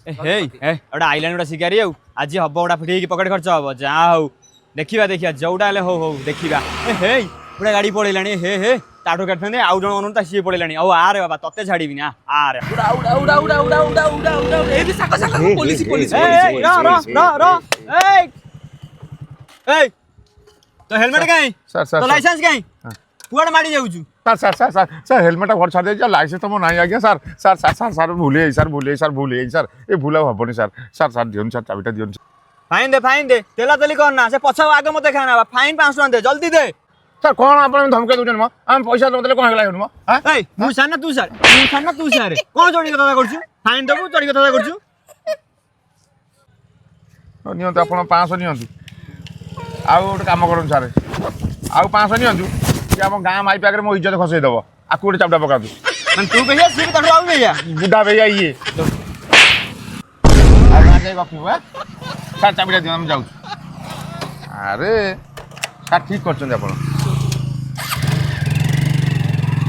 ହେଇ ଗୋଟେ ଆଇଲାଣି ଗୋଟେ ଶିକାରୀ ଆଉ ଆଜି ହବ ଗୋଟେ ଫିଟେଇକି ପକେଟ ଖର୍ଚ୍ଚ ହବ ଯାହା ହଉ ଦେଖିବା ଯୋଉଟା ହେଲେ ହଉ ହଉ ଦେଖିବା ହେଇ ଗୋଟେ ଗାଡି ପଳେଇଲାଣି ହେ ତାଠୁ କାଟିଥାନ୍ତି ଆଉ ଜଣ ଅନୁ ତା ସିଏ ପଳେଇଲାଣି ଆଉ ଆରେ ବାବା ତତେ ଛାଡିବିନି ଆରେ তো হেলমেট কাই তো লাইসেন্স কাই কুয়াড়ে মারি যাউছু স্যার হেলমেটটা ঘর ছাড়ি যাই লাইসেন্স তো নাই আজ্ঞা স্যার ভুলে স্যার এ ভুল আর হবনি স্যার দিয়ন স্যার চাবিটা দিয়ন ফাইন দে তেলাতেলি কর না সে পছ আগে মতে খানা ফাইন 500 টাকা দে জলদি দে স্যার কোন আপনি ধমকে দউছেন মো আমি পয়সা দেলে কোন হেলা মো হ্যাঁ এই মু সার না তুই সার কোন চড়ি কথা করছু ফাইন দেবু চড়ি কথা করছু নিয়ন্তু আপন 500 নিয়ন্তু ଆଉ ଗୋଟେ କାମ କରନ୍ତୁ ସାର୍ ଆଉ 500 ନିଅନ୍ତୁ କି ଆମ ଗାଁ ମାଇପି ଆଗରେ ମୋ ଇଜ୍ଜତ ଖସେଇ ଦେବ ଆକୁ ଗୋଟେ ଚାପଟା ପକାନ୍ତୁ ମାନେ ତୁ ଭैया ସିଏ ତାଠୁ ଆଉ ଭैया ବୁଢା ଭैया ଇଏ ଆଉ ଗାଁ ଯାଇ ଗପିବୁ ସାର୍ ଚାବିଟା ଦିଅ ଆମେ ଯାଉଛୁ ଆରେ ସାର୍ ଠିକ୍ କରିଛନ୍ତି ଆପଣ